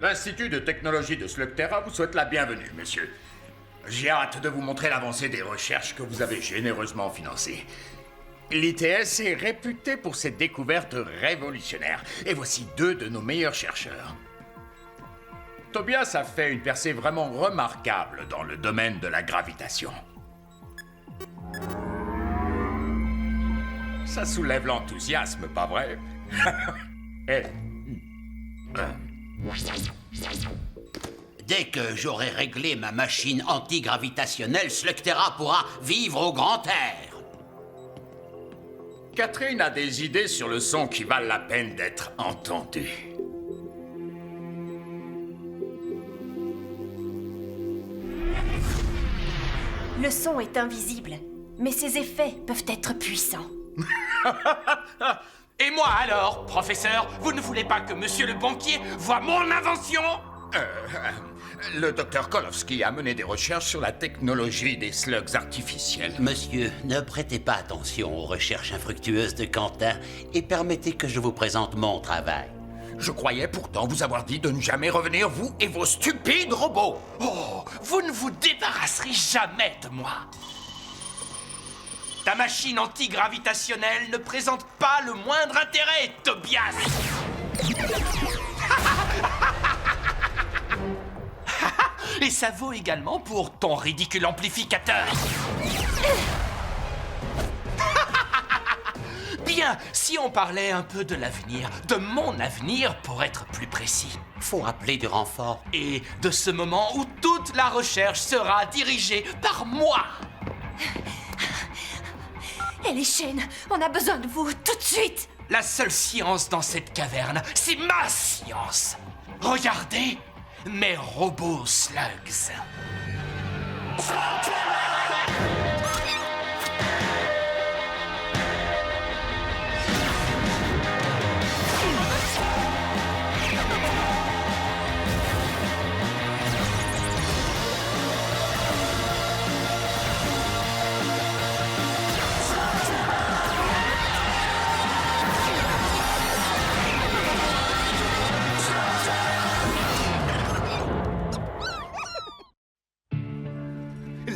L'Institut de technologie de Slugterra vous souhaite la bienvenue, monsieur. J'ai hâte de vous montrer l'avancée des recherches que vous avez généreusement financées. L'ITS est réputé pour ses découvertes révolutionnaires. Et voici 2 de nos meilleurs chercheurs. Tobias a fait une percée vraiment remarquable dans le domaine de la gravitation. Ça soulève l'enthousiasme, pas vrai? Eh. Dès que j'aurai réglé ma machine antigravitationnelle, Slugterra pourra vivre au grand air. Catherine a des idées sur le son qui valent la peine d'être entendues. Le son est invisible, mais ses effets peuvent être puissants. Et moi alors, professeur, vous ne voulez pas que monsieur le banquier voie mon invention? Le docteur Kolowski a mené des recherches sur la technologie des slugs artificiels. Monsieur, ne prêtez pas attention aux recherches infructueuses de Quentin et permettez que je vous présente mon travail. Je croyais pourtant vous avoir dit de ne jamais revenir, vous et vos stupides robots. Oh, vous ne vous débarrasserez jamais de moi. Ta machine antigravitationnelle ne présente pas le moindre intérêt, Tobias. Et ça vaut également pour ton ridicule amplificateur. Bien, si on parlait un peu de l'avenir, de mon avenir pour être plus précis. Faut appeler du renfort. Et de ce moment où toute la recherche sera dirigée par moi. Et les chaînes, on a besoin de vous tout de suite. La seule science dans cette caverne, c'est ma science. Regardez mes robots slugs.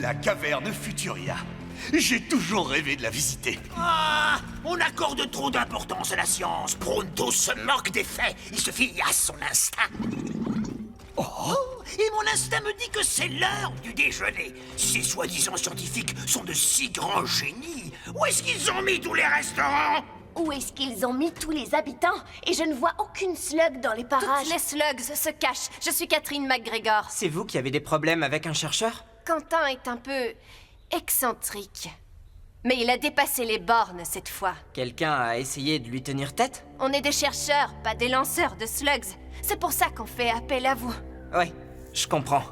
La caverne Futuria. J'ai toujours rêvé de la visiter. Ah, on accorde trop d'importance à la science. Pronto se moque des faits. Il se fie à son instinct. Oh, et mon instinct me dit que c'est l'heure du déjeuner. Ces soi-disant scientifiques sont de si grands génies. Où est-ce qu'ils ont mis tous les restaurants? Où est-ce qu'ils ont mis tous les habitants? Et je ne vois aucune slug dans les parages. Toutes les slugs se cachent. Je suis Catherine McGregor. C'est vous qui avez des problèmes avec un chercheur? Quentin est un peu excentrique. Mais il a dépassé les bornes cette fois. Quelqu'un a essayé de lui tenir tête? On est des chercheurs, pas des lanceurs de slugs. C'est pour ça qu'on fait appel à vous. Oui, je comprends.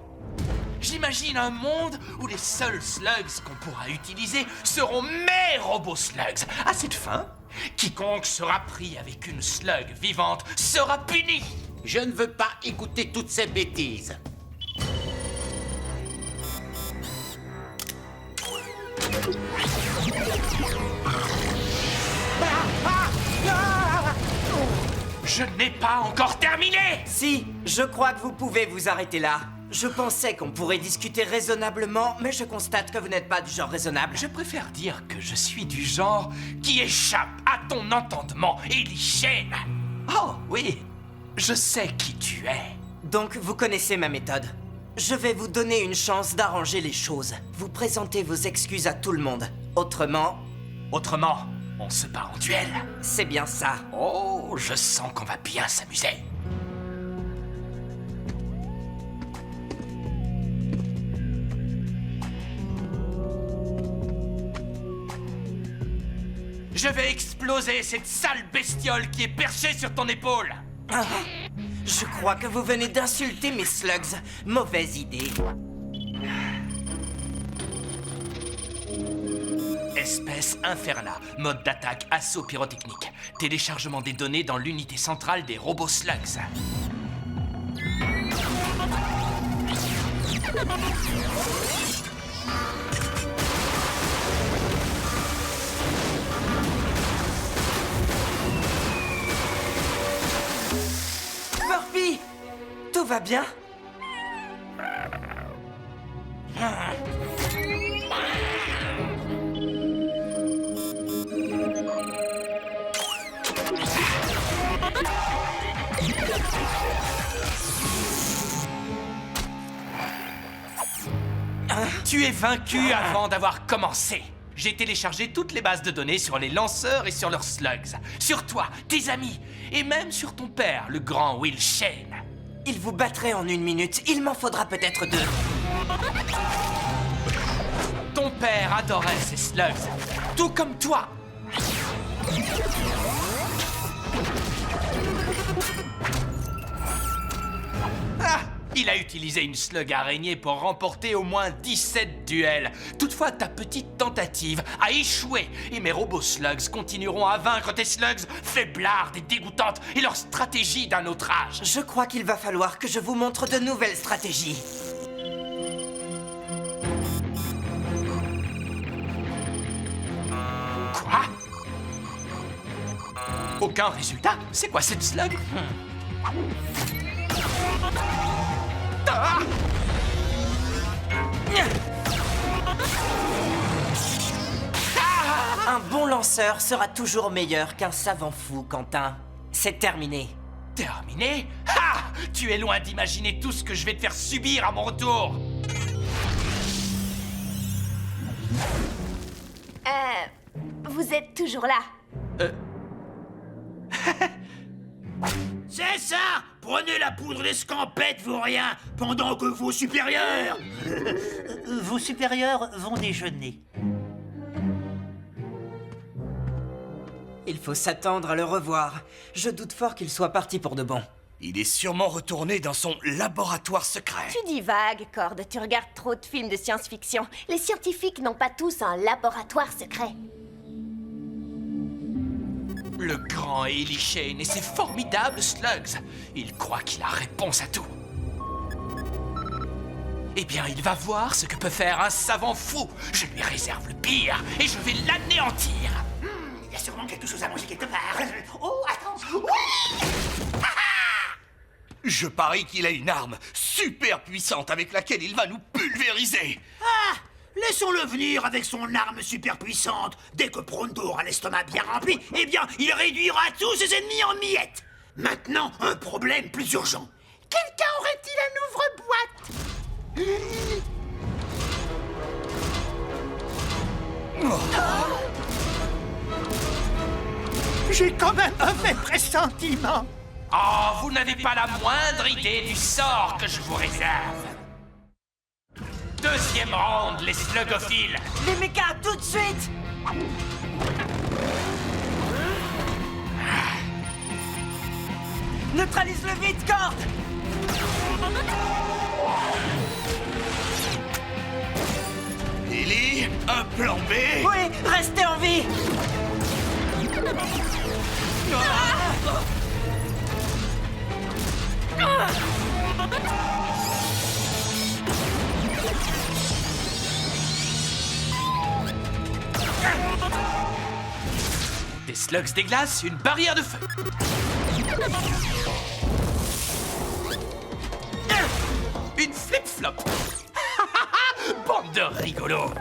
J'imagine un monde où les seuls slugs qu'on pourra utiliser seront mes robots slugs. À cette fin, quiconque sera pris avec une slug vivante sera puni. Je ne veux pas écouter toutes ces bêtises. Je n'ai pas encore terminé. Si, je crois que vous pouvez vous arrêter là. Je pensais qu'on pourrait discuter raisonnablement, mais je constate que vous n'êtes pas du genre raisonnable. Je préfère dire que je suis du genre qui échappe à ton entendement et l'hygiène. Oh oui, je sais qui tu es. Donc, vous connaissez ma méthode. Je vais vous donner une chance d'arranger les choses. Vous présentez vos excuses à tout le monde. Autrement, on se bat en duel. c'est bien ça. Oh, je sens qu'on va bien s'amuser. Je vais exploser cette sale bestiole qui est perchée sur ton épaule. Ah, je crois que vous venez d'insulter mes slugs. Mauvaise idée. Espèce Inferna, mode d'attaque assaut pyrotechnique. Téléchargement des données dans l'unité centrale des robots slugs. Murphy! Tout va bien? Tu es vaincu avant d'avoir commencé. J'ai téléchargé toutes les bases de données sur les lanceurs et sur leurs slugs. Sur toi, tes amis, et même sur ton père, le grand Will Shane. Il vous battrait en 1 minute, il m'en faudra peut-être 2. Ton père adorait ces slugs, tout comme toi. Ah, il a utilisé une slug araignée pour remporter au moins 17 duels. Toutefois, ta petite tentative a échoué et mes robots slugs continueront à vaincre tes slugs faiblardes et dégoûtantes et leur stratégie d'un autre âge. Je crois qu'il va falloir que je vous montre de nouvelles stratégies. Quoi? Aucun résultat? C'est quoi cette slug? Ah! Un bon lanceur sera toujours meilleur qu'un savant fou, Quentin. C'est terminé. Terminé? Ha! Tu es loin d'imaginer tout ce que je vais te faire subir à mon retour. Vous êtes toujours là. C'est ça! Prenez la poudre d'escampette, vous rien, pendant que vos supérieurs... Vos supérieurs vont déjeuner. Il faut s'attendre à le revoir. Je doute fort qu'il soit parti pour de bon. Il est sûrement retourné dans son laboratoire secret. Tu dis vague, Cord. Tu regardes trop de films de science-fiction. Les scientifiques n'ont pas tous un laboratoire secret. Le grand Eli Shane et ses formidables slugs. Il croit qu'il a réponse à tout. Eh bien, il va voir ce que peut faire un savant fou. Je lui réserve le pire et je vais l'anéantir. Il y a sûrement quelque chose à manger quelque part. Oh, attends. Oui! Je parie qu'il a une arme super puissante avec laquelle il va nous pulvériser. Ah! Laissons-le venir avec son arme super puissante. Dès que Pronto aura l'estomac bien rempli, eh bien, il réduira tous ses ennemis en miettes. Maintenant, un problème plus urgent. Quelqu'un aurait-il un ouvre-boîte? J'ai quand même un mauvais pressentiment. Oh, vous n'avez pas la moindre idée du sort que je vous réserve. Deuxième round, les slugophiles. Les mécas, tout de suite! Neutralise-le vite, Cord! Ellie, un plan B. Oui, restez en vie! Des slugs des glaces, une barrière de feu. Une flip-flop. Bande de rigolos.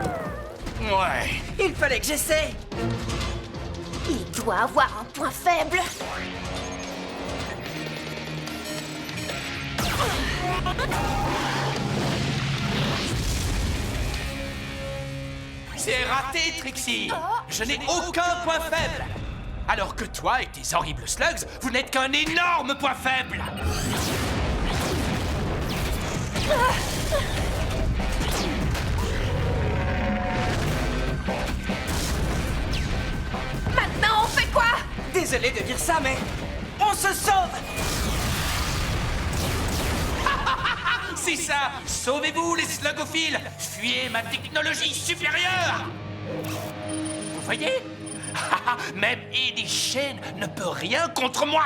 Ouais. Il fallait que j'essaie! Il doit avoir un point faible. C'est raté, Trixie. Je n'ai aucun point faible. Alors que toi et tes horribles slugs, vous n'êtes qu'un énorme point faible. Maintenant, on fait quoi? Désolé de dire ça, mais on se sauve! C'est ça. Sauvez-vous, les slugophiles. Fuyez ma technologie supérieure. Vous voyez? Même Eli Shane ne peut rien contre moi.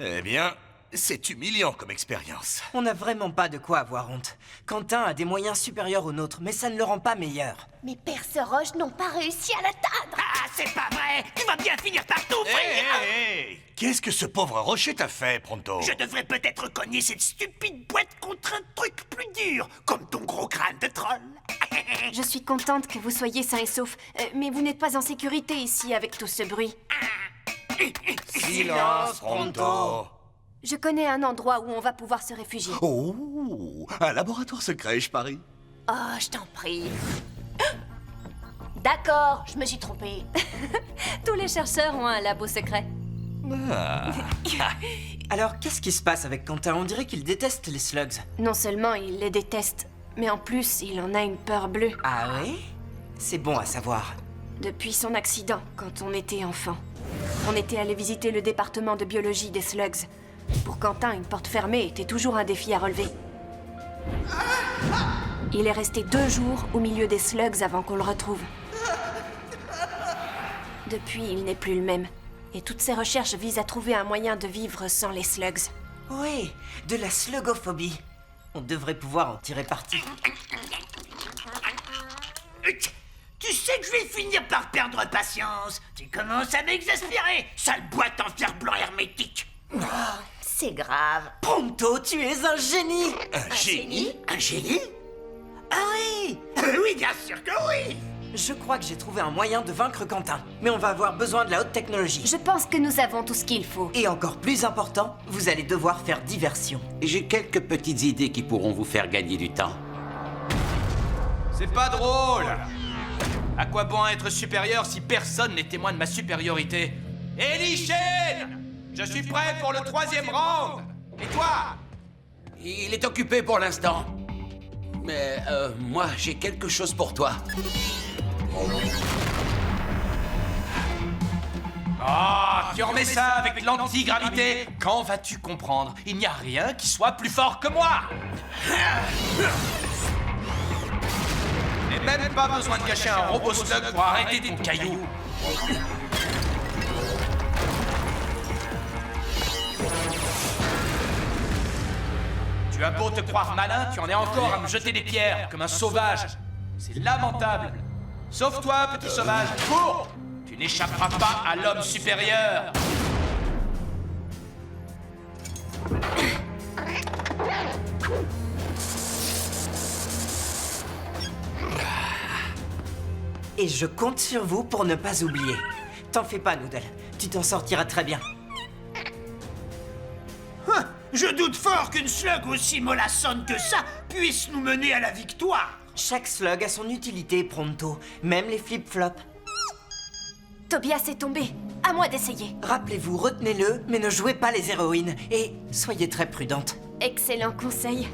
Eh bien, c'est humiliant comme expérience. On n'a vraiment pas de quoi avoir honte. Quentin a des moyens supérieurs aux nôtres, mais ça ne le rend pas meilleur. Mes perces roches n'ont pas réussi à l'atteindre. Ah, c'est pas vrai! Tu vas bien finir par tout frire! Hé, qu'est-ce que ce pauvre rocher t'a fait, Pronto? Je devrais peut-être cogner cette stupide boîte contre un truc plus dur, comme ton gros crâne de troll. Je suis contente que vous soyez sains et saufs, mais vous n'êtes pas en sécurité ici avec tout ce bruit. Silence, Pronto! Je connais un endroit où on va pouvoir se réfugier. Oh, un laboratoire secret, je parie. Oh, je t'en prie. D'accord, je me suis trompée. Tous les chercheurs ont un labo secret. Alors, qu'est-ce qui se passe avec Quentin? On dirait qu'il déteste les slugs. Non seulement il les déteste, mais en plus, il en a une peur bleue. Ah oui? C'est bon à savoir. Depuis son accident, quand on était enfant. On était allé visiter le département de biologie des slugs. Pour Quentin, une porte fermée était toujours un défi à relever. Il est resté 2 jours au milieu des slugs avant qu'on le retrouve. Depuis, il n'est plus le même. Et toutes ses recherches visent à trouver un moyen de vivre sans les slugs. Oui, de la slugophobie. On devrait pouvoir en tirer parti. Tu sais que je vais finir par perdre patience. Tu commences à m'exaspérer, sale boîte en fer blanc hermétique. C'est grave. Pronto, tu es un génie! Un génie? Un génie? Ah oui! Oui, bien sûr que oui! Je crois que j'ai trouvé un moyen de vaincre Quentin. Mais on va avoir besoin de la haute technologie. Je pense que nous avons tout ce qu'il faut. Et encore plus important, vous allez devoir faire diversion. J'ai quelques petites idées qui pourront vous faire gagner du temps. C'est pas drôle! À quoi bon être supérieur si personne n'est témoin de ma supériorité? Ellie Shane! Je suis prêt pour le 3e round! Et toi? Il est occupé pour l'instant. Mais moi, j'ai quelque chose pour toi. Ah, tu remets ça avec l'antigravité? Quand vas-tu comprendre? Il n'y a rien qui soit plus fort que moi! Et même pas besoin de cacher un robot slug pour arrêter ton caillou. Tu as beau te croire malin, tu en es encore à me jeter des pierres, comme un sauvage. C'est lamentable. Sauve-toi, petit sauvage, cours! Tu n'échapperas pas à l'homme supérieur. Et je compte sur vous pour ne pas oublier. T'en fais pas, Noodle. Tu t'en sortiras très bien. Je doute fort qu'une slug aussi mollassonne que ça puisse nous mener à la victoire. Chaque slug a son utilité, Pronto. Même les flip-flops. Tobias est tombé. À moi d'essayer. Rappelez-vous, retenez-le, mais ne jouez pas les héroïnes. Et soyez très prudente. Excellent conseil.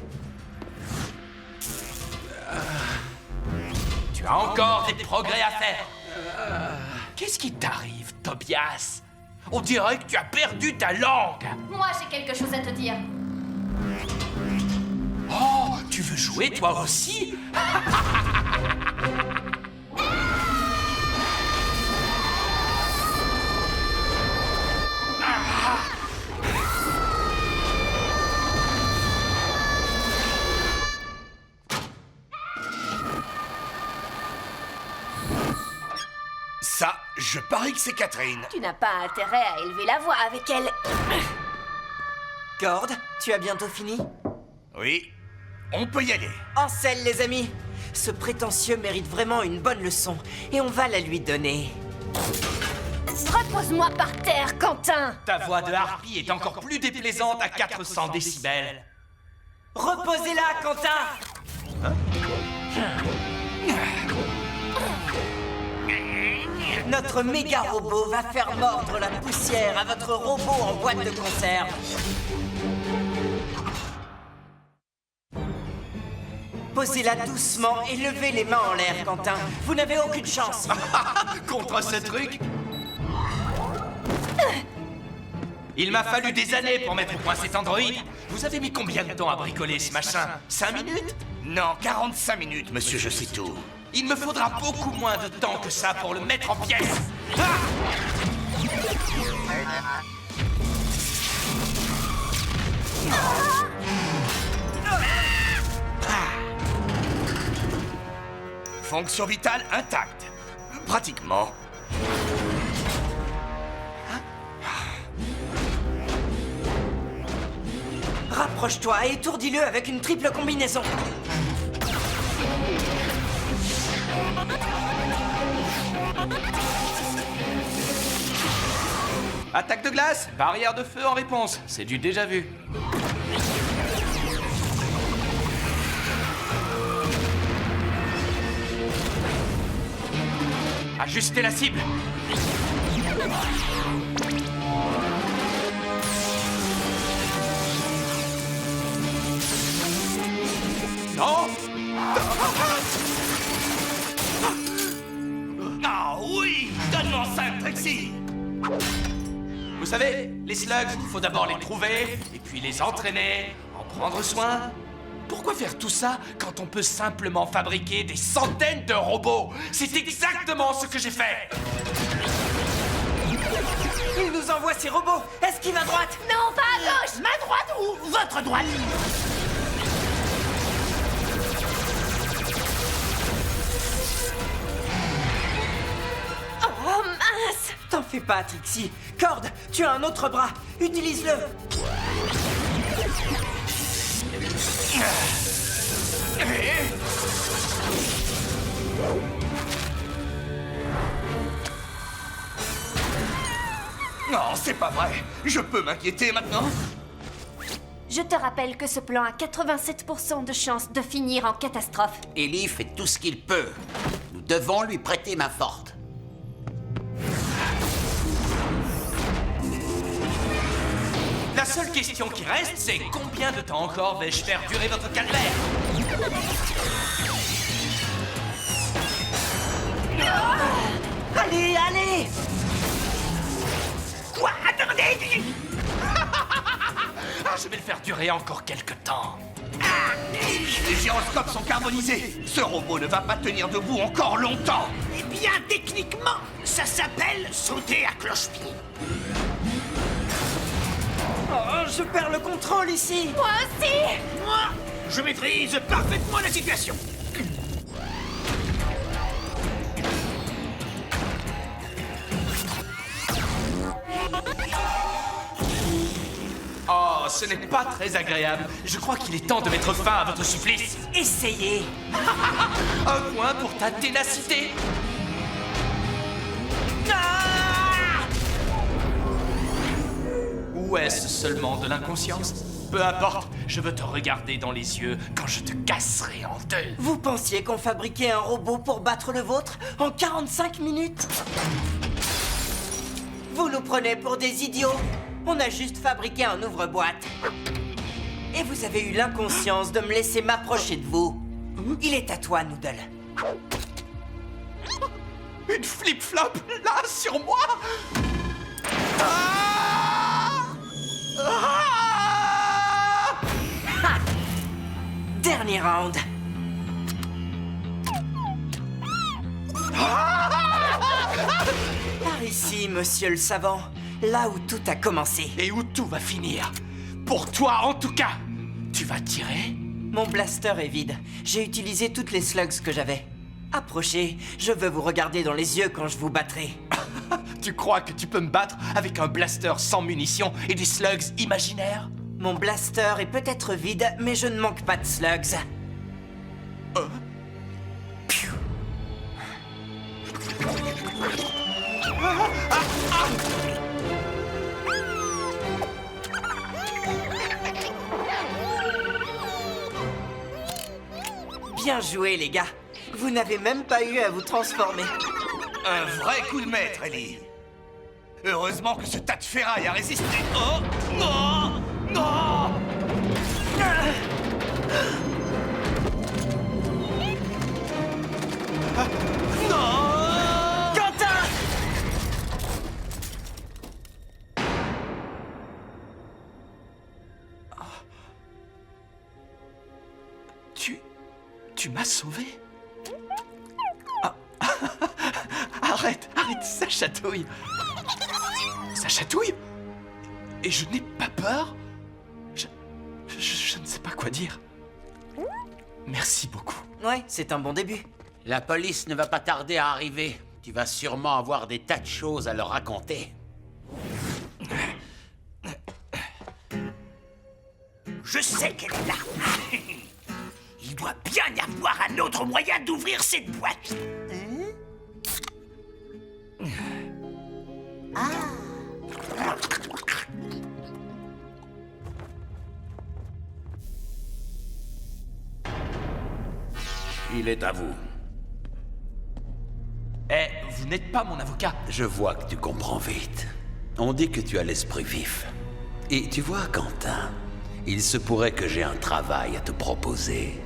Tu as encore des progrès à faire. Qu'est-ce qui t'arrive, Tobias? On dirait que tu as perdu ta langue. Moi, j'ai quelque chose à te dire. Oh, tu veux jouer toi aussi? Ça, je parie que c'est Catherine. Tu n'as pas intérêt à élever la voix avec elle. Cord, tu as bientôt fini? Oui, on peut y aller. En selle, les amis. Ce prétentieux mérite vraiment une bonne leçon. Et on va la lui donner. Repose-moi par terre, Quentin. Ta voix de harpie est encore plus déplaisante à 400 décibels. Reposez-la, Quentin! Notre méga robot va faire mordre la poussière à votre robot en boîte de conserve. Posez-la doucement et levez les mains en l'air, Quentin. Vous n'avez aucune chance. Contre ce truc? Il m'a fallu des années pour mettre au point cet androïde. Vous avez mis combien de temps à bricoler ce machin? 5 minutes? Non, 45 minutes, monsieur, je sais tout. Il me faudra beaucoup moins de temps que ça pour le mettre en pièces. Fonction vitale intacte. Pratiquement. Rapproche-toi et étourdis-le avec une triple combinaison. Attaque de glace, barrière de feu en réponse. C'est du déjà vu. Ajustez la cible. Non. Ah oui! Donne-moi ça, Trixie! Vous savez, les slugs, il faut d'abord les trouver, et puis les entraîner, en prendre soin. Pourquoi faire tout ça quand on peut simplement fabriquer des centaines de robots? C'est exactement ce que j'ai fait. Il nous envoie ses robots. Esquive à droite. Non, pas à gauche! Ma droite ou votre droite? Oh, mince! T'en fais pas, Trixie. Cord, tu as un autre bras. Utilise-le. Non, c'est pas vrai. Je peux m'inquiéter maintenant? Je te rappelle que ce plan a 87% de chance de finir en catastrophe. Ellie fait tout ce qu'il peut. Nous devons lui prêter main forte. La seule question qui reste, c'est combien de temps encore vais-je faire durer votre calvaire? Allez, allez. Quoi? Attendez! Ah, je vais le faire durer encore quelque temps. Les gyroscopes sont carbonisés. Ce robot ne va pas tenir debout encore longtemps. Eh bien, techniquement, ça s'appelle sauter à cloche-pied. Oh, je perds le contrôle ici. Moi aussi! Moi, je maîtrise parfaitement la situation. Oh, ce n'est pas très agréable. Je crois qu'il est temps de mettre fin à votre supplice. Essayez. Un point pour ta ténacité. Ou est-ce seulement de l'inconscience? Peu importe, je veux te regarder dans les yeux quand je te casserai en deux. Vous pensiez qu'on fabriquait un robot pour battre le vôtre en 45 minutes? Vous nous prenez pour des idiots? On a juste fabriqué un ouvre-boîte. Et vous avez eu l'inconscience de me laisser m'approcher de vous. Il est à toi, Noodle. Une flip-flop, là, sur moi? Ah! Ah! Dernier round. Par ici, monsieur le savant. Là où tout a commencé. Et où tout va finir. Pour toi, en tout cas. Tu vas tirer? Mon blaster est vide. J'ai utilisé toutes les slugs que j'avais. Approchez, je veux vous regarder dans les yeux quand je vous battrai. Tu crois que tu peux me battre avec un blaster sans munitions et des slugs imaginaires? Mon blaster est peut-être vide, mais je ne manque pas de slugs. Piou. Bien joué, les gars. Vous n'avez même pas eu à vous transformer. Un vrai coup de maître, Ellie. Heureusement que ce tas de ferraille a résisté. Oh! Non! Non! Non! Quentin! Tu m'as sauvé? Ah. Arrête, ça chatouille. Ça chatouille? Et je n'ai pas peur? Je ne sais pas quoi dire. Merci beaucoup. Ouais, c'est un bon début. La police ne va pas tarder à arriver. Tu vas sûrement avoir des tas de choses à leur raconter. Je sais qu'elle est là. Il doit bien y avoir un autre moyen d'ouvrir cette boîte. Il est à vous. Eh, vous n'êtes pas mon avocat. Je vois que tu comprends vite. On dit que tu as l'esprit vif. Et tu vois, Quentin, il se pourrait que j'ai un travail à te proposer.